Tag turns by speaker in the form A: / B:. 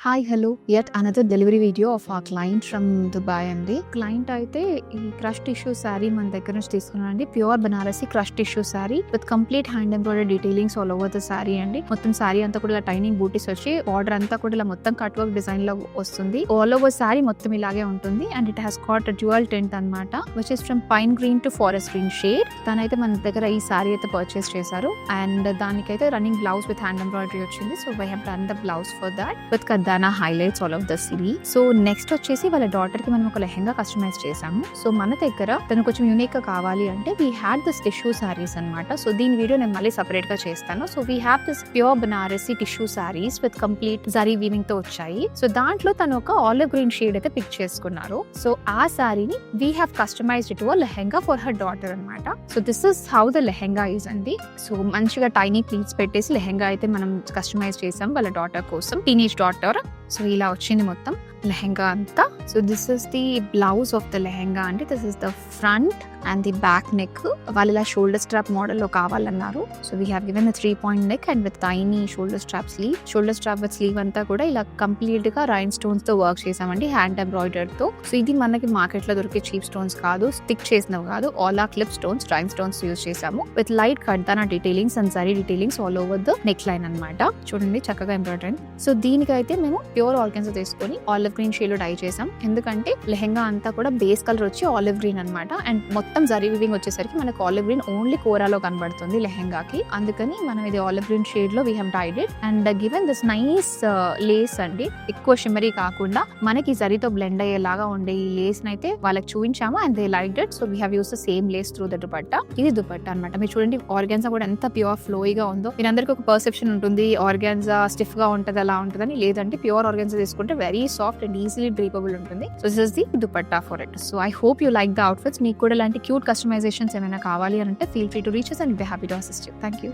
A: Hi hello yet another delivery video of a client from Dubai అండి. Client అయితే ఈ crush tissue sari మన దగ్గర నుంచి తీసుకున్నానండి. Pure Banarasi crush tissue sari with complete hand embroidery detailings all over the sari అండి. మొత్తం శారీ అంతా కూడా ఇలా టైనింగ్ బూటీస్ వచ్చి బార్డర్ అంతా కూడా ఇలా మొత్తం కట్ వర్క్ డిజైన్ లో వస్తుంది. ఆల్ ఓవర్ శారీ మొత్తం ఇలాగే ఉంటుంది and it has got dual tint అనమాట which is from pine green to forest green shade. తనైతే మన దగ్గర ఈ శారీ అయితే పర్చేస్ చేశారు అండ్ దానికైతే running blouse with hand embroidery వచ్చింది. So we have done the blouse for that with kardana highlights all of the sari. So next వచ్చేసి వాళ్ళ డాటర్ కి మనం ఒక లెహంగా కస్టమైజ్ చేసాము. సో మన దగ్గర తను కొంచెం యూనిక్ గా కావాలి అంటే we had this tissue saris అనమాట. సో దీని వీడియో నేను మళ్ళీ సెపరేట్ గా చేస్తాను. So we have this pure Banarasi tissue saris with complete zari weaving తో వచ్చాయి. సో దాంట్లో తను ఒక ఆలివ్ గ్రీన్ షేడ్ అయితే పిక్ చేసుకున్నారు. సో ఆ సారీని we have customised to a lehenga for her daughter అనమాట. So this is how the lehenga is అండి. సో మంచిగా టైనీ ప్లీట్స్ పెట్టేసి లెహంగా అయితే మనం కస్టమైజ్ చేసాం వాళ్ళ డాటర్ కోసం, టీనేజ్ డాటర్. సో ఇలా వచ్చింది మొత్తం లెహంగా అంతా. So this is the blouse of the lehenga అండి. This is the front and the back neck. వాళ్ళు ఇలా షోల్డర్ స్ట్రాప్ మోడల్ లో కావాలన్నారు. So we have given 3-point neck and with tiny shoulder strap sleeve. Shoulder strap with sleeve అంతా కూడా ఇలా complete గా rhinestones తో వర్క్ చేసామండి, హ్యాండ్ ఎంబ్రాయిడర్ తో. సో ఇది మనకి మార్కెట్ లో దొరికే చీప్ స్టోన్స్ కాదు, స్టిక్ చేసినవి కాదు, ఆల్ ఆ clip stones, rhinestones use చేసాము with light kardana detailings and zari detailings all over the neckline అనమాట. చూడండి చక్కగా ఎంబ్రాయిడరీ. సో దీనికైతే మేము ప్యూర్ ఆర్గన్జా తీసుకొని ఆలివ్ గ్రీన్ షేడ్ లో డై చేసాం. ఎందుకంటే లెహంగా అంతా కూడా బేస్ కలర్ వచ్చి ఆలివ్ గ్రీన్ అనమాట అండ్ మొత్తం జరీ వీవింగ్ వచ్చేసరికి మనకు ఆలివ్ గ్రీన్ ఓన్లీ కోరాలో కనబడుతుంది లెహంగాకి. అందుకని మనం ఇది ఆలివ్ గ్రీన్ షేడ్ లో we have dyed it and given this nice lace అండి. ఎక్కువ షిమ్మరీ కాకుండా మనకి జరీతో బ్లెండ్ అయ్యేలాగా ఉండే ఈ లేస్ అయితే వాళ్ళకి చూపించాము and they like it. So we have use the same Lay's through the dupatta. ఇది దుపట్టా అనమాట. మీరు చూడండి ఆర్గాన్జా కూడా ఎంత ప్యూర్ ఫ్లోయిగా ఉందో. మీరు అందరికీ ఒక పర్సెప్షన్ ఉంటుంది ఆర్గాన్జా స్టిఫ్ గా ఉంటది అలా ఉంటదని. లేదంటే ప్యూర్ ఆర్గాన్జా తీసుకుంటే వెరీ సాఫ్ట్ అండ్ ఈజీలీ డ్రీపబుల్ ఉంటుంది. So this is the dupatta for it. So I hope you like the outfits. మీకు కూడా ఇలాంటి క్యూట్ కస్టమైజేషన్స్ ఏమైనా కావాలి అంటే feel free to reach us and we'll be happy to assist you. Thank you.